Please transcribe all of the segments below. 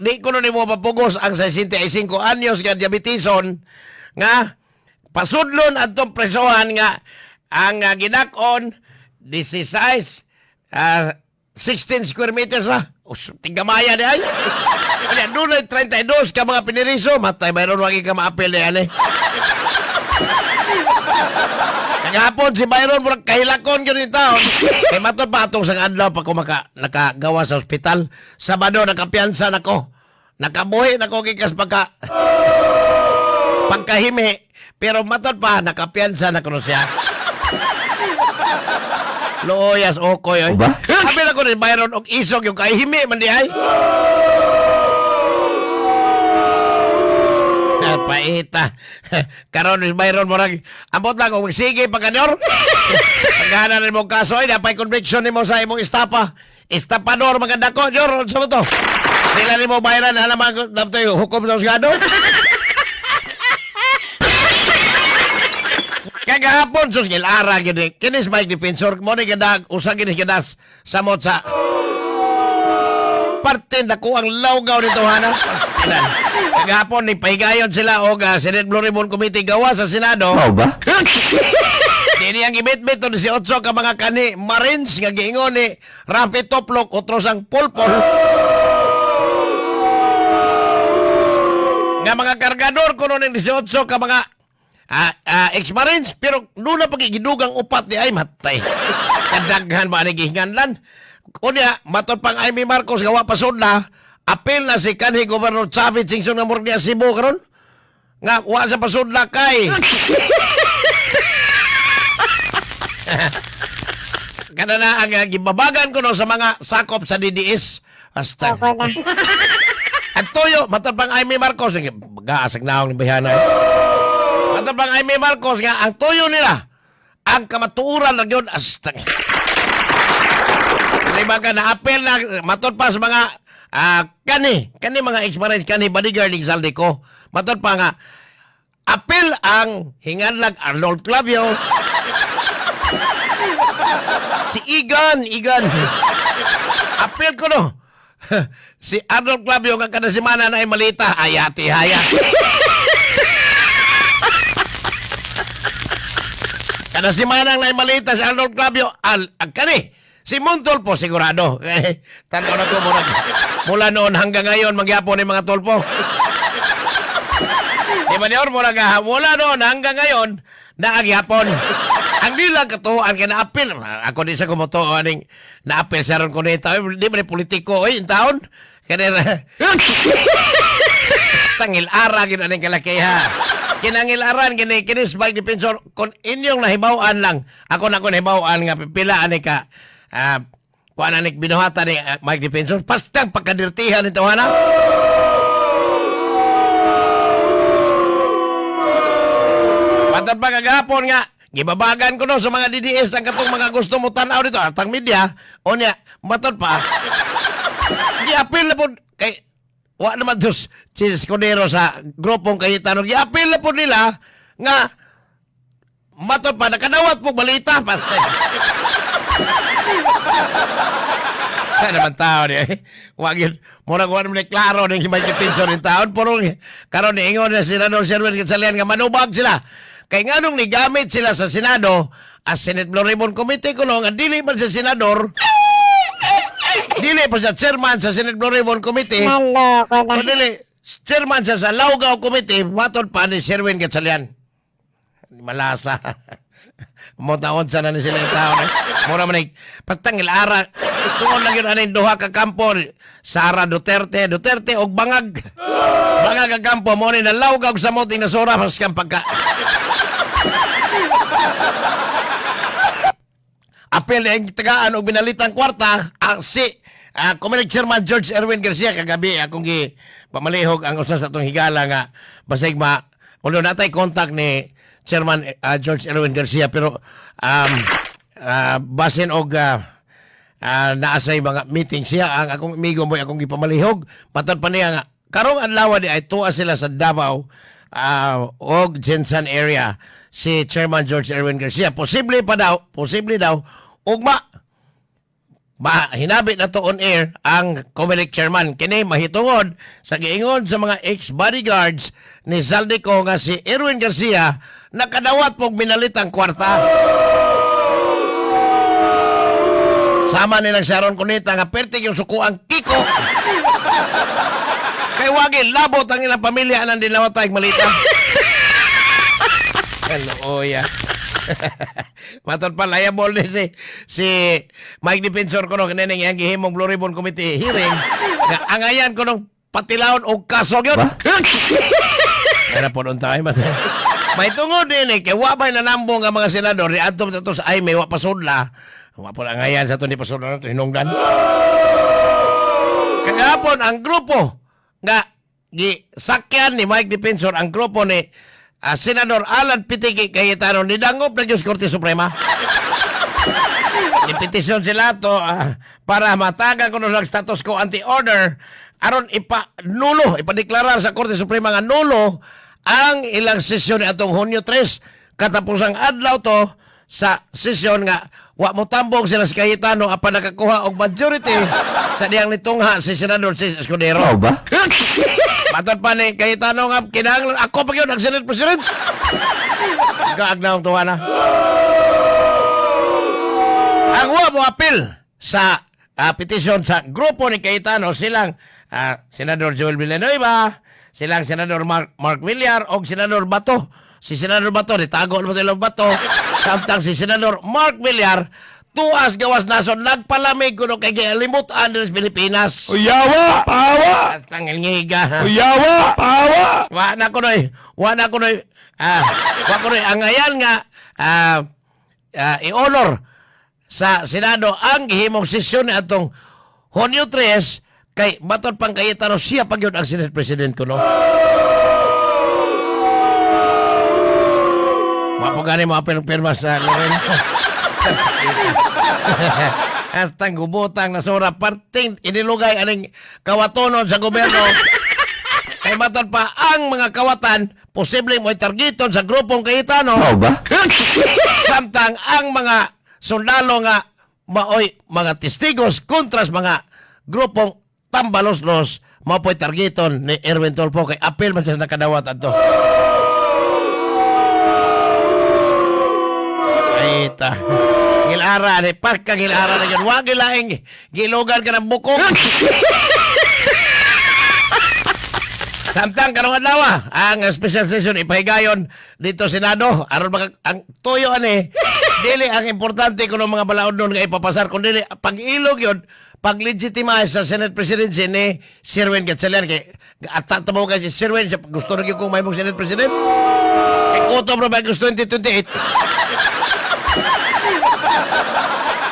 di ko na mo mapugos ang 65 anyos nga diabetison nga pasudlon atong presohan nga ang gidak-on 16 16 square meters tigamaya di ay. Kaya doon ay 32 ka mga piniriso, matay mayroon wagi ka maapil di ani. Kagapon si Byron murag kahilakon gyud ni taon. Kay matod pa atong sang adlaw pa ko nakagawa sa ospital. Sabado nakapiyansa nako. Nakabuhi nako gikas pagkahimi. Pero matod pa nakapiyansa na kuno siya. Looyas okoy oy. Sabi na ko ni Byron og isog yung kahimi man di ay. Paita. Karon ni Byron murag ambot lang kung sige pagkanyor. Pagana rin mo kaso ay napay conviction nimo sa imong estapa. Estapador maganda ko, Jor, sa to. Dila nimo bayaran na naman dabtoy hukom sa husgado. Kagahapon sus gilara gid kinis Mike Defensor mo ni gadag usa gid gadas samot sa parte nako ang lawgaw nito hana. Kagahapon ni pahigayon sila og Senate Blue Ribbon Committee gawa sa Senado. Mao ba? Dini ang gibit-bit to 18 ka mga kani Marines nga giingon ni Rafi Toplok otros ang Polpol. Nga mga kargador kuno ning 18 ka mga ex-Marines pero doon na pagigidugang upat di ay matay. Kadaghan ba ni gihinganlan? Kunya matod pang Amy Marcos gawa pasod na apel na si kanhi Gobernador Chavez Singson nga Mordia Cebu karon nga wa sa pasudla kay kada na ang gibabagan ko no sa mga sakop sa DDS hasta at toyo matod pang Amy Marcos gaasag naong ni bayana matod pang Amy Marcos nga ang toyo nila ang kamatuuran na yun hasta libaga na apel na matod pa sa mga kani mga ex-Marines, kani bodyguard ng Saldico. Matod pa nga, apel ang hinganlag Arnold Clavio. Si Igan. Apel ko no. Si Arnold Clavio nga kada semana na ay malita. Ayati, haya. Kada semana na ay malita si Arnold Clavio. Kani. Si Montol po sigurado. Tanaw na ko mula noon hanggang ngayon magyapon ni mga tolpo. Di ba niyor mula noon hanggang ngayon naagyapon. Ang nilang katuhan kay naapil. Ako di sa kumoto aning naapil sa ron ko nito. Di ba ni politiko in taon? Kanira. Tangil ara gid aning kalakiha. Kinangil aran kinis Mike Defensor kung inyong nahibaw-an lang. Ako na ko nahibaw-an nga pipila ani ka kuan anik binuhatan ni Mike Defensor pastang pagkadirtihan nito hana. Matod pa kagahapon nga gibabagan ko no sa mga DDS ang katong mga gusto mo tan-aw dito atang media o niya matod pa giapil na po kay wa naman dos si Escudero sa grupong Cayetano giapil na po nila nga matod pa nakadawat po balita paste. Sa naman tao niya wag yun murag wala naman klaro ng himay Defensor ng taon pero karon ni ingon na Senador Sherwin Gatchalian nga manubag sila kay nganong nigamit sila sa Senado as Senate Blue Ribbon Committee kuno nga dili man sa Senador dili pa sa chairman sa Senate Blue Ribbon Committee dili chairman sa Laugaw Committee matod pa ni Sherwin Gatchalian malasa Montaon sa na ni sila yung tao. Mura manig, pagtangil ara. Tungkol lang yun aning duha ka kampo. Sara Duterte og Bangag. Bangag ka kampo. Muna na lawgag sa moting nasura. Mas kang pagka. Apel ang tagaan og binalitang kwarta. Si Comelec Chairman George Erwin Garcia kagabi. Akong pamalihog ang usa sa itong higala nga. Basig ulo natay contact ni Chairman George Erwin Garcia pero basin og naasay mga meeting siya ang akong amigo mo akong gipamalihog matod pa niya nga karong adlaw di ay tuwa sila sa Davao og Jensen area si Chairman George Erwin Garcia posible daw ugma hinabi na to on air ang Comelec chairman. Kini mahitungod sa giingon sa mga ex-bodyguards ni Zaldico nga si Erwin Garcia nakadawat pog minalitang kwarta. Sama nilang Sharon Cuneta nga perti yung sukuang Kiko. Kay wagi labot ang ilang pamilya nang dinawatay malita. Hello, ya. Matod pa liable ni si Mike Defensor ko nung kanina yung gihimong Blue Ribbon Committee hearing nga angayan ko nung patilawon o kaso yun. Kaya po nung tayo matay. May tungod din kaya wabay nanambong ang mga senador ni Anton sa ay may wapasudla. Wapo lang ngayon sa ito ni pasudla na ito hinungdan. Kagapon ang grupo nga gisakyan ni Mike Defensor ang grupo ni Senador Alan Pitiki Cayetano ni dangop na Diyos Korte Suprema. Nipetisyon sila to para matagan ko ng status quo anti-order aron ipadeklarar sa Korte Suprema nga nulo ang ilang sesyon atong Hunyo 3 katapusang adlaw to sa sesyon nga wa mo tambong sila si Cayetano apan nakakuha og majority sa diyang nitungha si Senador Escudero. Oh, ba? Matod pa ni Cayetano nga kinahanglan ako pa gyud ang Senate President. Kaagnaw tuwa na. Ang wa mo apil sa petisyon sa grupo ni Cayetano silang Senador Joel Villanueva, silang Senador Mark Villar o Senador Bato. Si Senador Bato, nitago naman silang Bato. Samtang si Senador Mark Villar, tuas gawas nason, nagpalamig ko kay Galimutan ng Pilipinas. Uyawa! Pawa! Tangil ngiga. Uyawa! Pawa! Wa na ko noy. Ang ayan nga, i-honor sa Senado ang gihimong sesyon na atong Hunyo 3 kay Baton pang Cayetano siya pag yun ang Senate President ko, no? Wapo gani mga pirma sa Loren. Hastang gubutang na sura parting inilugay aning kawatonon sa gobyerno. Kay matod pa ang mga kawatan posible mo targeton sa grupong Cayetano. Oh, ba? Samtang ang mga sundalo nga maoy mga testigos kontras mga grupong tambalos-los mao po'y targeton ni Erwin Tulfo kay apil man siya nakadawat ato. Ita. Gilara ni pagka gilara na yun. Huwag gilaing gilugan ka ng bukong. Samtang karong adlaw ang special session ipahigayon dito Senado aron ang tuyo ani dili ang importante kuno mga balaod nun nga ipapasar kun dili pag-ilog yun pag-legitimize sa Senate presidency ni Sherwin Gatchalian kay atat mo kay si Sherwin siya gusto na gyud kung may mong Senate president ikuto bro ba gusto 2028.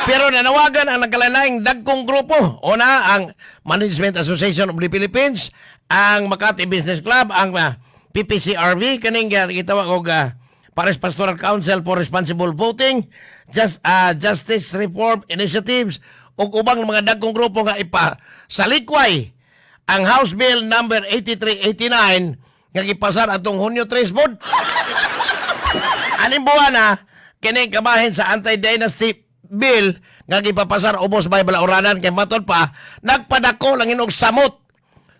Pero nanawagan ang nagkalalaing dagkong grupo. Una, ang Management Association of the Philippines, ang Makati Business Club, ang PPCRV, kaning gitawag og Paris Pastoral Council for Responsible Voting, Justice Reform Initiatives, ug ubang mga dagkong grupo nga salikway ang House Bill number 8389 nga gipasar atong Hunyo 3 bod. Aning buwan na kini kabahin sa anti-dynasty bill nga gipapasar ubos bay balauranan kay matod pa nagpadako lang inog samot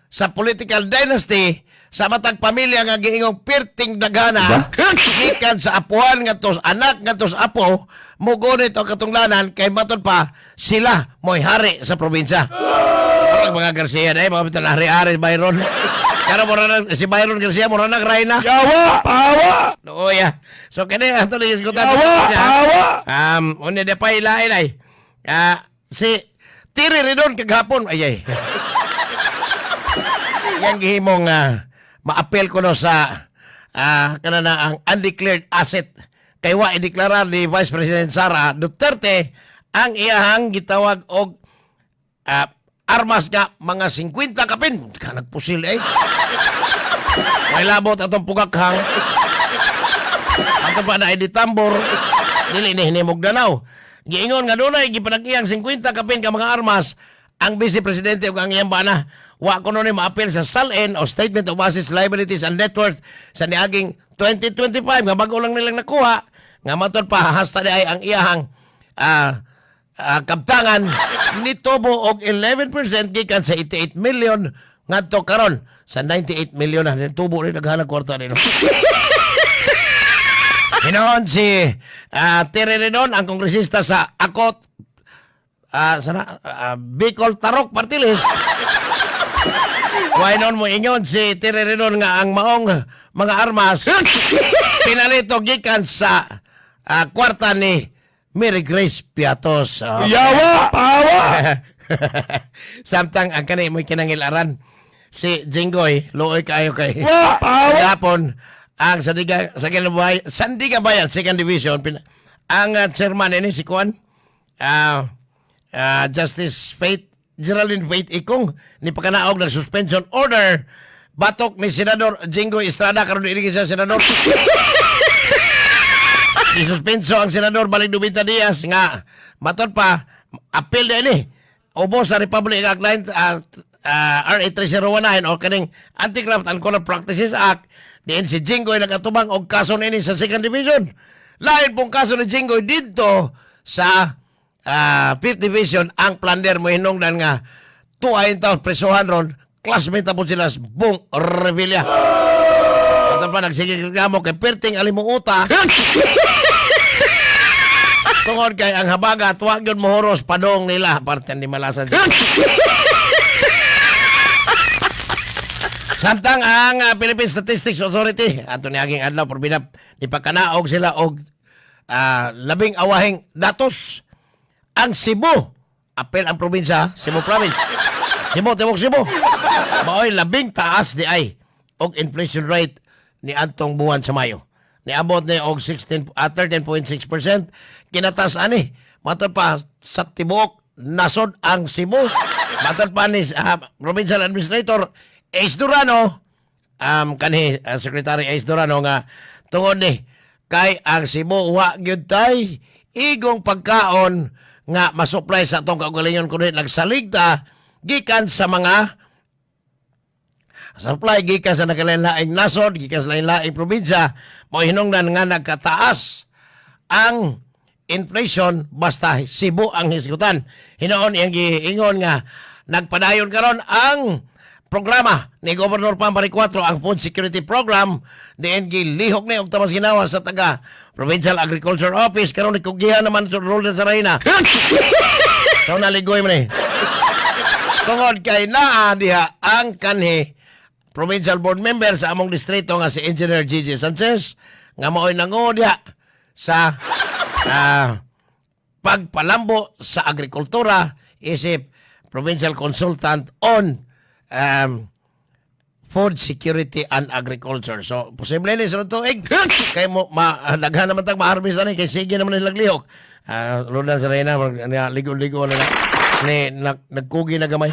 sa political dynasty sa matag pamilya nga giingong pirting dagana gikan sa apuhan nga tos anak nga tos apo mugunit o katunglanan kay matod pa sila mo'y hari sa probinsya. Mga Garcia dai mga bitan hari-hari Byron. Karo mo na si Byron Garcia mo na Reyna. Yawa! Pawa! No ya. So kani ato ni isgutan. Yawa! Pawa! Unde de pa ilay. Si Tiri Ridon kagapon ay. Yang gihimong maapel ko no sa kanana ang undeclared asset kay wa ideklarar ni Vice President Sara Duterte ang iyahang gitawag og armas nga mga 50 kapin ka nagpusil may labot atong pugakhang ato pa na editambor dili ni hinimog danaw giingon nga dunay gipanag-iyang 50 kapin ka mga armas ang Vice Presidente ug ang iyang bana wa kuno ni maapil sa SALN o Statement of Assets, Liabilities and Net Worth sa niaging 2025 nga bago lang nilang nakuha nga matod pa hasta ay ang iyahang kabtangan nitubo og 11% gikan sa 88 million ngadto karon sa 98 million na tubo rin naghanag kwarta nino. Hinoon si Terry Redon, ang kongresista sa Akot Bicol Tarok Party List. Why non mo ingon si Terry Redon nga ang maong mga armas pinalito gikan sa kwarta ni Mary Grace Piatos. Yawa! Pawa! Samtang ang kanay mo'y kinangilaran si Jinggoy, looy kayo kay Wa! Pawa! Gapon ang Sandigan Bayan, Second Division, ang chairman ini si Kuan, Justice Geraldine Faith Ikong, ni pagkanaog ng suspension order, batok ni Senador Jinggoy Estrada, karon iligid sa Senador. Isuspenso ang Senador Balik Dubita Diaz nga matod pa appeal na ini ubo sa Republic Act RA 3019 o kaning Anti-Graft and Corrupt Practices Act diin si Jinggoy nagatubang og kaso nini sa Second Division. Lain pong kaso ni Jinggoy dito sa 5th Division. Ang plunder mo hinungdan nga tuayin taon presuhan ron, classmate na po sila sa Bong Revilla. Ito pa nagsigil mo kay perting alimuuta tungod kay ang habagat wag yun mohoros padong nila parte ni malasan. Samtang ang Philippine Statistics Authority ato ni aging adlaw porbinap ni pagkanaog sila og labing awahing datos. Ang Cebu, apel ang probinsya, Cebu Province. Cebu, Timog Cebu. Maoy labing taas di ay og inflation rate ni antong buwan sa Mayo. Niabot ni og 13.6%. Kinatas ani. Matod pa sa tibuok nasod ang Cebu. Matod pa ni Provincial Administrator Ace Durano, Secretary Ace Durano nga tungod ni kay ang Cebu wa gyud tay igong pagkaon nga masupply sa atong kaugalingon kundi nagsaligta gikan sa mga supply gikan sa nakalain-laing nasod, gikan sa lain-laing probinsya, mo hinungdan nga nagkataas ang inflation basta Cebu ang hisgutan. Hinoon iyang giingon nga nagpadayon karon ang programa ni Governor Pampari 4, ang Food Security Program, diin gilihok ni og tamas ginawa sa taga Provincial Agriculture Office karon nikugihan naman sa role sa Reyna. So naligoy man tungod kay naa diha ang kanhi Provincial Board Member sa among distrito nga si Engineer Gigi Sanchez nga maoy nango diha sa pagpalambo sa agrikultura isip Provincial Consultant on Food Security and Agriculture. So, posible ni sa tuig. Kaya mo, daghan naman tag ma-harvest na kay sige naman nilang lihok. Rodan sa Reyna, ligo-ligo na nagkugi na gamay.